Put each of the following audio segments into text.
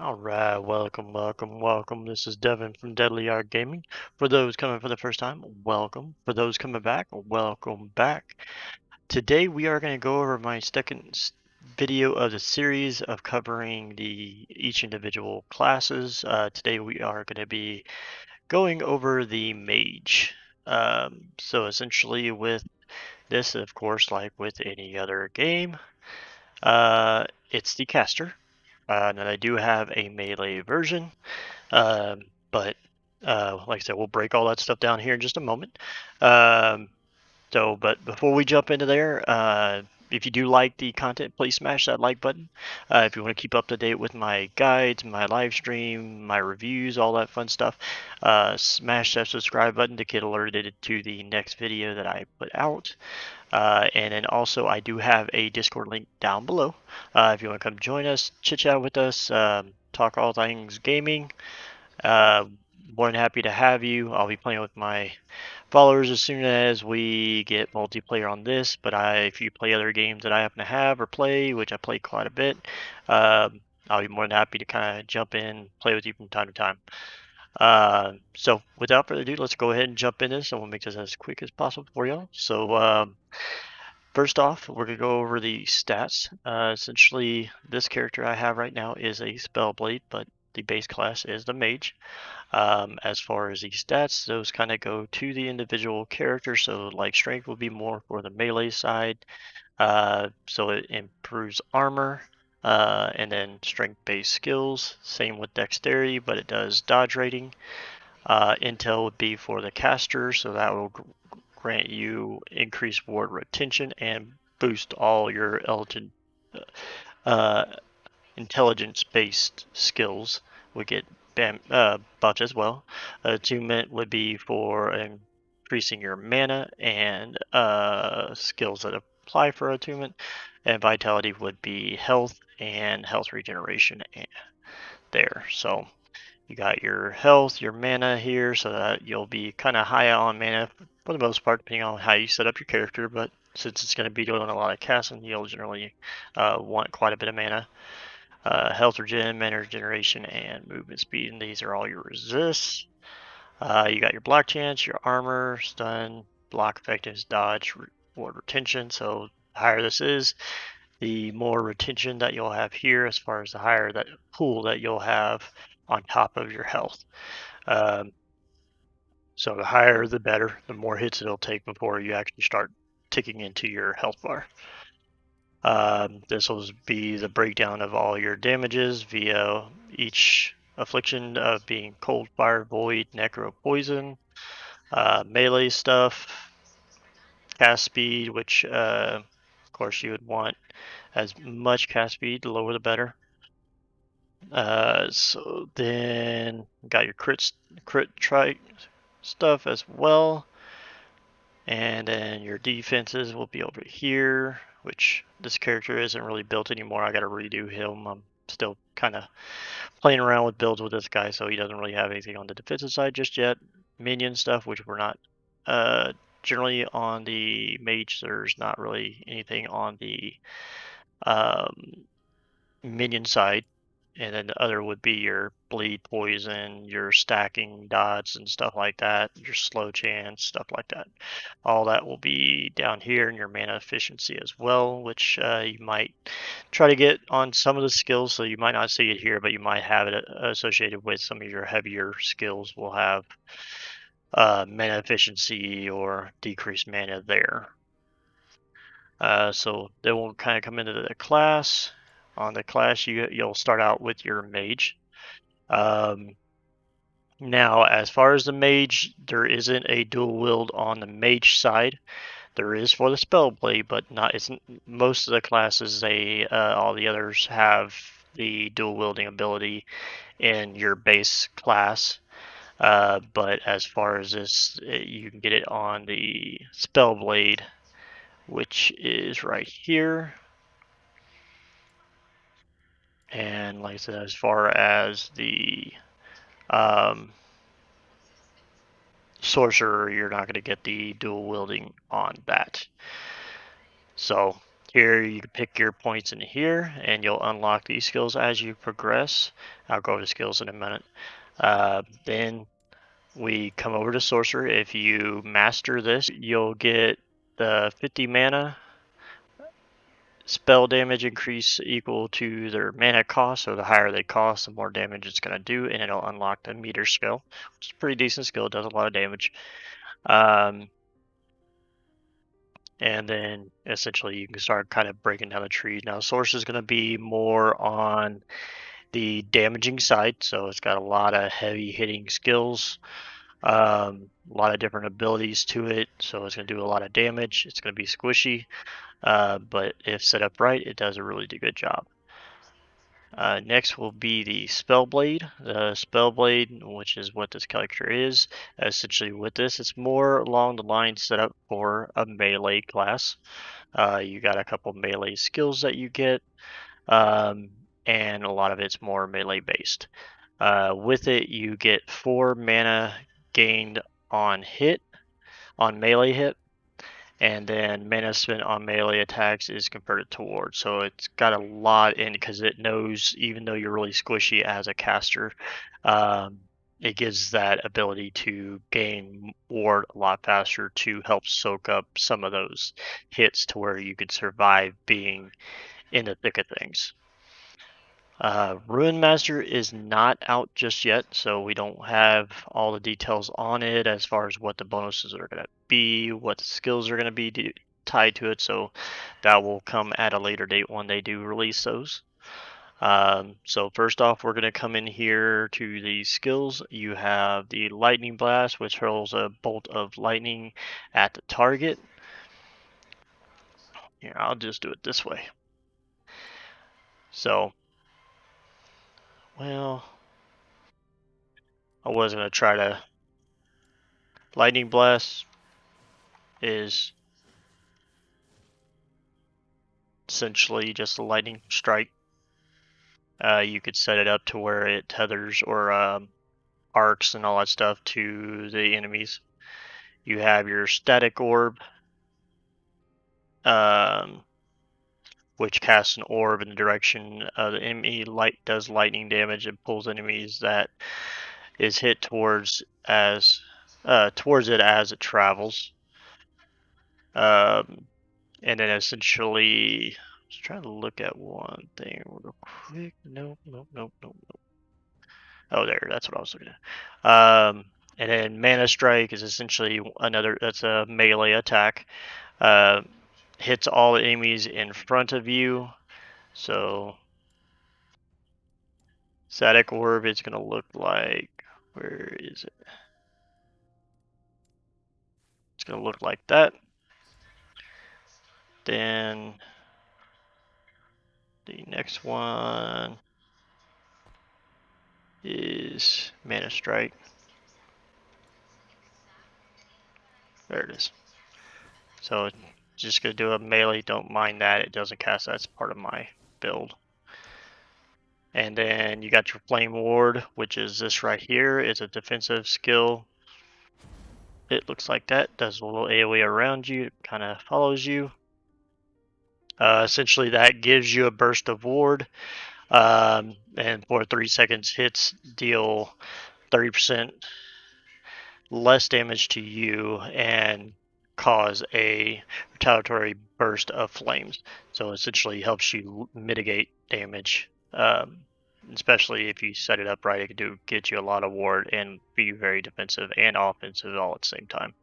Alright, welcome. This is Devin from Deadly Art Gaming. For those coming for the first time, welcome. For those coming back, welcome back. Today we are going to go over my second video of the series of covering each individual classes. Today we are going to be going over the Mage. So essentially with this, of course, like with any other game, it's the caster. And I do have a melee version, but like I said, we'll break all that stuff down here in just a moment. But before we jump into there, if you do like the content, please smash that like button. If you want to keep up to date with my guides, my live stream, my reviews, all that fun stuff, smash that subscribe button to get alerted to the next video that I put out. And then also, I do have a Discord link down below. If you want to come join us, chit chat with us, talk all things gaming, uh, more than happy to have you. I'll be playing with my followers as soon as we get multiplayer on this. But if you play other games that I happen to have or play, which I play quite a bit, I'll be more than happy to kind of jump in, play with you from time to time. So without further ado, let's go ahead and jump in this, and we'll make this as quick as possible for y'all. So first off, we're going to go over the stats. Essentially, this character I have right now is a Spellblade, but the base class is the Mage. As far as the stats, those kind of go to the individual character. So, like, strength will be more for the melee side. So it improves armor, and then strength-based skills. Same with dexterity, but it does dodge rating. Intel would be for the caster, so that will grant you increased ward retention and boost all your uh, intelligence-based skills. Would get buffed as well. Attunement would be for increasing your mana and skills that apply for attunement, and vitality would be health and health regeneration there. So you got your health, your mana here, so that you'll be kind of high on mana for the most part, depending on how you set up your character. But since it's going to be doing a lot of casting, you'll generally want quite a bit of mana. Health regen, mana regeneration, and movement speed, and these are all your resists. You got your block chance, your armor, stun, block effectiveness, dodge, ward retention. So the higher this is, the more retention that you'll have here, as far as the higher that pool that you'll have on top of your health. So the higher the better, the more hits it'll take before you actually start ticking into your health bar. This will be the breakdown of all your damages via each affliction of being cold, fire, void, necro, poison, melee stuff, cast speed, which of course you would want as much cast speed, the lower the better. So then got your crit try stuff as well. And then your defenses will be over here, which this character isn't really built anymore. I got to redo him. I'm still kind of playing around with builds with this guy, so he doesn't really have anything on the defensive side just yet. Minion stuff, which we're not generally on the mage. There's not really anything on the minion side. And then the other would be your bleed, poison, your stacking dots and stuff like that, your slow chance, stuff like that. All that will be down here in your mana efficiency as well, which you might try to get on some of the skills. So you might not see it here, but you might have it associated with some of your heavier skills will have mana efficiency or decreased mana there. So then we'll kind of come into the class. On the class, you'll start out with your mage. Now, as far as the mage, there isn't a dual wield on the mage side. There is for the spellblade, but not. Isn't most of the classes. All the others have the dual wielding ability in your base class. But as far as this, you can get it on the spellblade, which is right here. And like I said, as far as the Sorcerer, you're not going to get the dual wielding on that. So Here you can pick your points in here, and you'll unlock these skills as you progress. I'll go over the skills in a minute. Then we come over to Sorcerer. If you master this, you'll get the 50 mana spell damage increase equal to their mana cost. So the higher they cost, the more damage it's going to do, and it'll unlock the meter skill, which is a pretty decent skill. It does a lot of damage. And then essentially you can start kind of breaking down the tree. Now, Source is going to be more on the damaging side, so it's got a lot of heavy hitting skills, a lot of different abilities to it, so it's going to do a lot of damage. It's going to be squishy, but if set up right, it does a really good job. Next will be the Spellblade. The Spellblade, which is what this character is, essentially with this, it's more along the lines set up for a melee class. You got a couple melee skills that you get, and a lot of it's more melee based. With it, you get 4 mana gained on melee hit, and then mana spent on melee attacks is converted to ward. So it's got a lot in because it knows, even though you're really squishy as a caster, it gives that ability to gain ward a lot faster to help soak up some of those hits to where you could survive being in the thick of things. Ruin Master is not out just yet, so we don't have all the details on it as far as what the bonuses are going to be, what the skills are going to be tied to it, so that will come at a later date when they do release those. So first off, we're going to come in here to the skills. You have the Lightning Blast, which hurls a bolt of lightning at the target. Here, I'll just do it this way. So, well, I was going to try to... Lightning Blast is essentially just a lightning strike. You could set it up to where it tethers or arcs and all that stuff to the enemies. You have your static orb, which casts an orb in the direction of the enemy. Does lightning damage and pulls enemies that is hit towards it as it travels. And then essentially, I was trying to look at one thing real quick. Nope. Oh, there. That's what I was looking at. And then Mana Strike is essentially that's a melee attack. Hits all the enemies in front of you. So, Static Orb is going to look like, where is it? It's going to look like that. Then the next one is Mana Strike. There it is. So just gonna do a melee, don't mind that, it doesn't cast, that's part of my build. And then you got your Flame Ward, which is this right here. It's a defensive skill. It looks like that, does a little AoE around you, it kind of follows you. Essentially that gives you a burst of ward, and for 3 seconds hits deal 30% less damage to you and cause a retaliatory burst of flames. So essentially helps you mitigate damage, especially if you set it up right. It can get you a lot of ward and be very defensive and offensive all at the same time.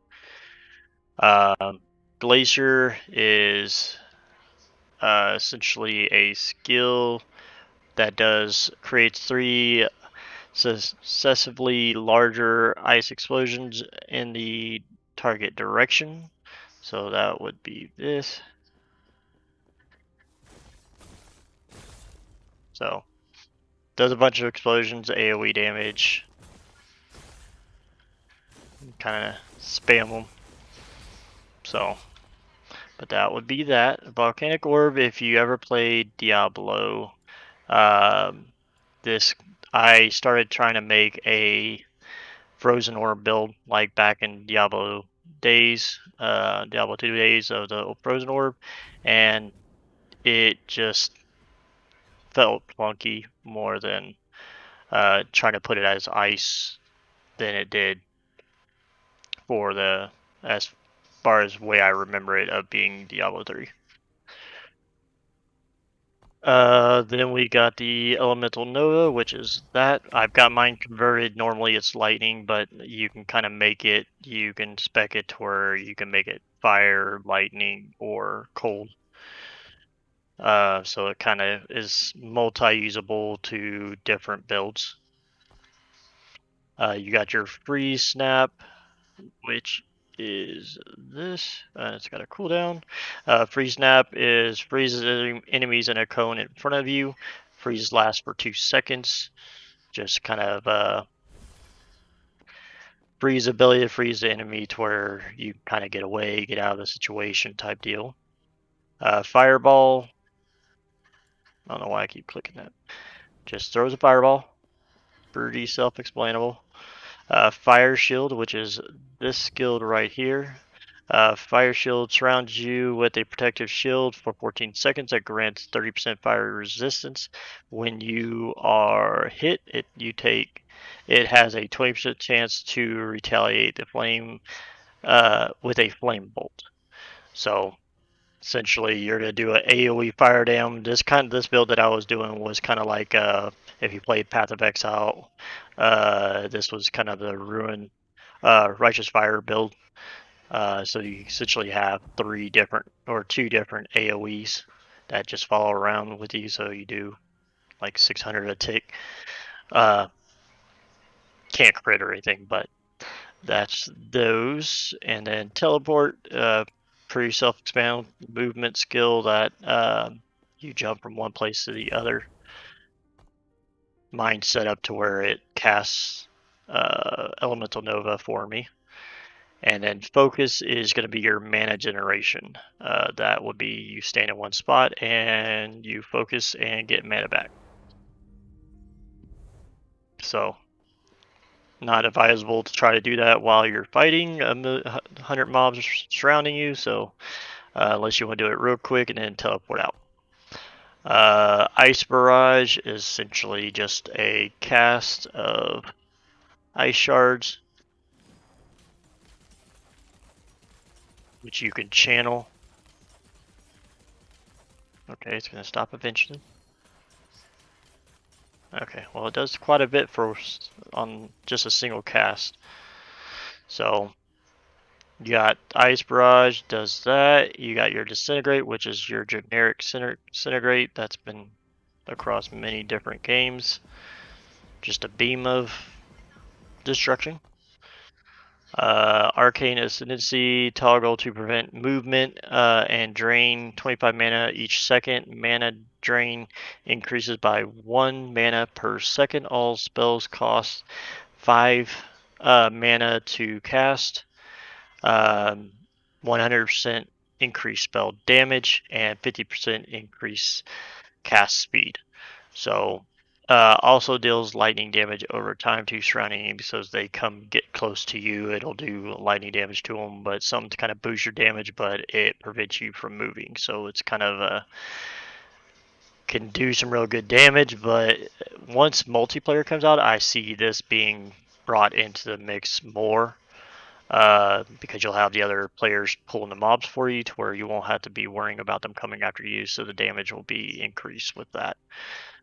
Glacier is essentially a skill that creates 3 successively larger ice explosions in the target direction. So that would be this. So does a bunch of explosions, AoE damage. Kind of spam them. So, but that would be that. Volcanic Orb, if you ever played Diablo, I started trying to make a Frozen Orb build like back in Diablo 2 days of the Frozen Orb, and it just felt clunky more than trying to put it as ice than it did for the as far as way I remember it of being Diablo 3. Then we got the Elemental Nova, which is that. I've got mine converted. Normally it's lightning, but you can kind of make it, you can spec it to where you can make it fire, lightning, or cold. So it kind of is multi-usable to different builds. You got your freeze snap, which is this. It's got a cooldown. Freeze snap is freezes enemies in a cone in front of you. Freeze lasts for 2 seconds. Just kind of freeze ability to freeze the enemy to where you kind of get away, get out of the situation type deal. Fireball. I don't know why I keep clicking that. Just throws a fireball. Pretty self-explainable. Fire Shield, which is this skill right here. Fire Shield surrounds you with a protective shield for 14 seconds that grants 30% fire resistance. When you are hit, it has a 20% chance to retaliate the flame with a flame bolt. So essentially, you're gonna do an AOE fire dam. This build that I was doing was kind of like if you played Path of Exile. This was kind of the Ruin Righteous Fire build. So you essentially have two different AOEs that just follow around with you. So you do like 600 a tick. Can't crit or anything, but that's those. And then teleport, pretty self-explanatory movement skill that you jump from one place to the other. Mine's set up to where it casts Elemental Nova for me. And then focus is going to be your mana generation. That would be you stand in one spot and you focus and get mana back. So, not advisable to try to do that while you're fighting 100 mobs surrounding you. So, unless you want to do it real quick and then teleport out. Ice Barrage is essentially just a cast of ice shards, which you can channel. Okay, it's going to stop eventually. Okay, well it does quite a bit on just a single cast. So you got Ice Barrage does that. You got your Disintegrate, which is your generic Disintegrate that's been across many different games. Just a beam of destruction. Arcane Ascendancy toggle to prevent movement and drain 25 mana each second. Mana drain increases by 1 mana per second. All spells cost 5 mana to cast. 100% increase spell damage and 50% increase cast speed. So also deals lightning damage over time to surrounding enemies. So as they come get close to you, it'll do lightning damage to them, but some to kind of boost your damage, but it prevents you from moving. So it's kind of can do some real good damage, but once multiplayer comes out, I see this being brought into the mix more. Because you'll have the other players pulling the mobs for you to where you won't have to be worrying about them coming after you, so the damage will be increased with that.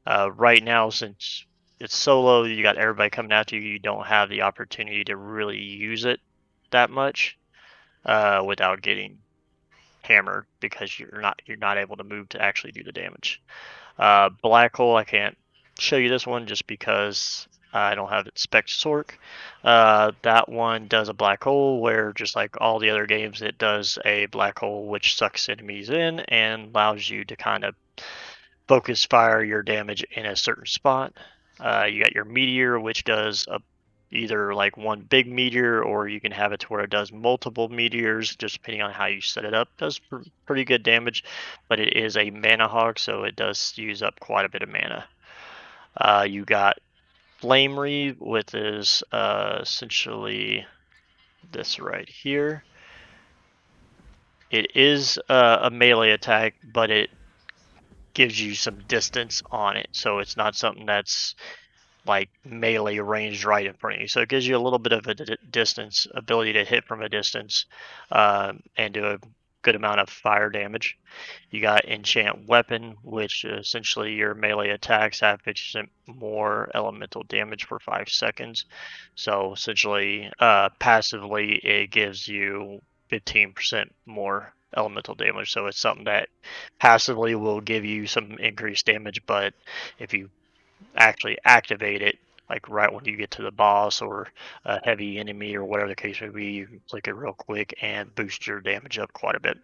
Right now, since it's solo, you got everybody coming after you, you don't have the opportunity to really use it that much without getting hammered because you're not able to move to actually do the damage. Black Hole, I can't show you this one just because I don't have it spec sort. That one does a black hole where, just like all the other games, it does a black hole which sucks enemies in and allows you to kind of focus fire your damage in a certain spot. You got your meteor, which does either like one big meteor, or you can have it to where it does multiple meteors, just depending on how you set it up. It does pretty good damage, but it is a mana hog, so it does use up quite a bit of mana. You got Flamery, which is essentially this right here. It is a melee attack, but it gives you some distance on it, so it's not something that's like melee ranged right in front of you. So it gives you a little bit of a distance ability to hit from a distance, and do a good amount of fire damage. You got Enchant Weapon, which essentially your melee attacks have 50% more elemental damage for 5 seconds. So essentially, passively, it gives you 15% more elemental damage. So it's something that passively will give you some increased damage, but if you actually activate it, like right when you get to the boss or a heavy enemy or whatever the case may be, you can click it real quick and boost your damage up quite a bit.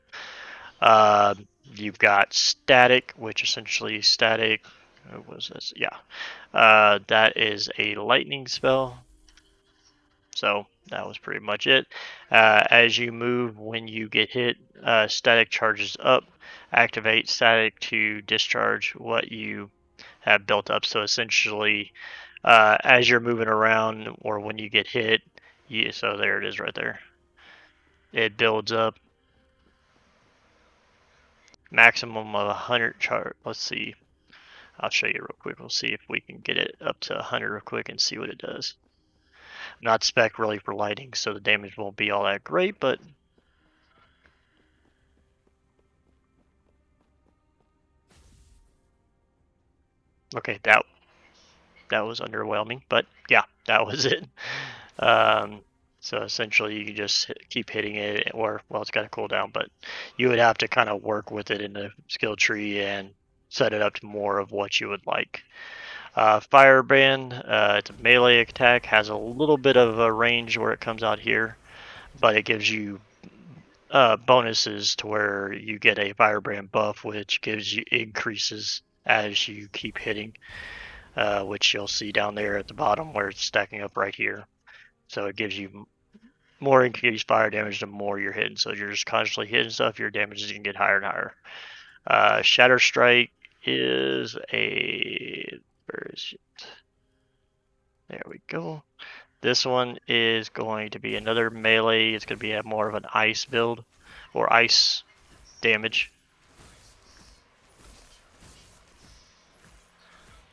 Uh, you've got static, which essentially static. What was this? Yeah, that is a lightning spell. So that was pretty much it. As you move, when you get hit, static charges up. Activate static to discharge what you have built up. So essentially, as you're moving around or when you get hit, so there it is right there. It builds up maximum of 100 chart. Let's see. I'll show you real quick. We'll see if we can get it up to 100 real quick and see what it does. Not spec really for lighting, so the damage won't be all that great, but okay, that was underwhelming, but yeah, that was it. Um, so essentially, you can just keep hitting it, or well, it's got a cooldown, but you would have to kind of work with it in the skill tree and set it up to more of what you would like. Fireband, it's a melee attack, has a little bit of a range where it comes out here, but it gives you bonuses to where you get a Firebrand buff, which gives you increases as you keep hitting, which you'll see down there at the bottom where it's stacking up right here. So it gives you more increased fire damage the more you're hitting. So you're just constantly hitting stuff, your damage is going to get higher and higher. Shatter Strike is a... Where is it? There we go. This one is going to be another melee. It's going to be more of an ice build or ice damage.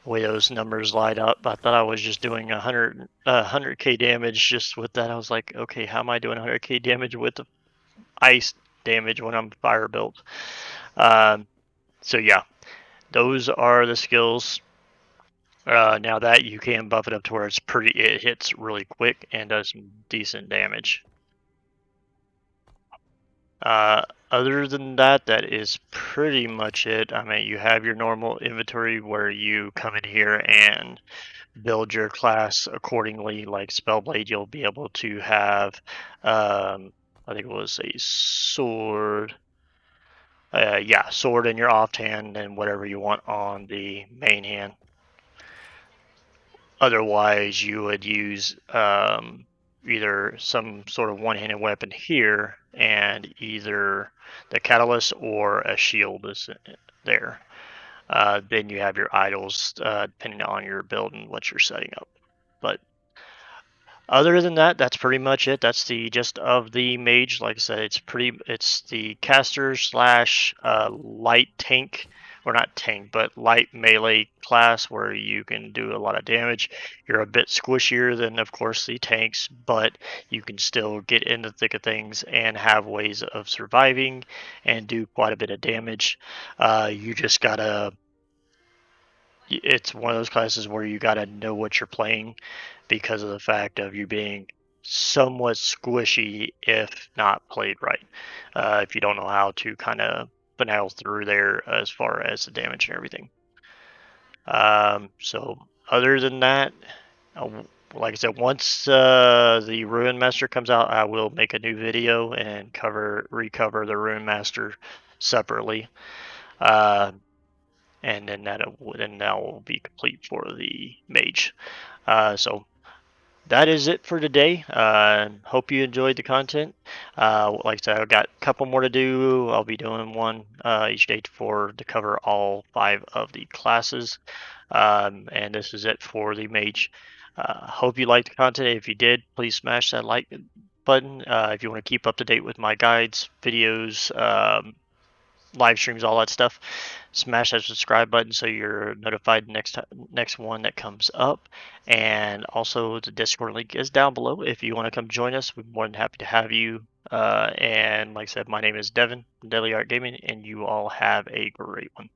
The way those numbers light up, I thought I was just doing 100k damage just with that. I was like, okay, how am I doing 100k damage with the ice damage when I'm fire built? So yeah, those are the skills. Now that you can buff it up to where it hits really quick and does some decent damage. Other than that, that is pretty much it. I mean, you have your normal inventory where you come in here and build your class accordingly. Like Spellblade, you'll be able to have, I think it was a sword. Yeah, sword in your offhand and whatever you want on the main hand. Otherwise, you would use either some sort of one-handed weapon here and either the catalyst or a shield is there. Then you have your idols depending on your build and what you're setting up. But other than that, that's pretty much it. That's the gist of the mage. Like I said, it's the caster slash light tank, or not tank, but light melee class where you can do a lot of damage. You're a bit squishier than, of course, the tanks, but you can still get in the thick of things and have ways of surviving and do quite a bit of damage. You just gotta. It's one of those classes where you gotta know what you're playing because of the fact of you being somewhat squishy if not played right. If you don't know how to kind of finagle through there as far as the damage and everything. So other than that, uh, like I said, once the Ruin Master comes out, I will make a new video and recover the Ruin Master separately. And then that will be complete for the mage. So that is it for today. Hope you enjoyed the content. Like I said, I've got a couple more to do. I'll be doing one each day to cover all 5 of the classes. And this is it for the mage. Hope you liked the content. If you did, please smash that like button. If you want to keep up to date with my guides, videos, live streams, all that stuff. Smash that subscribe button so you're notified next one that comes up. And also the Discord link is down below if you want to come join us. We're more than happy to have you. And like I said, my name is Devin from Daily Art Gaming, and you all have a great one.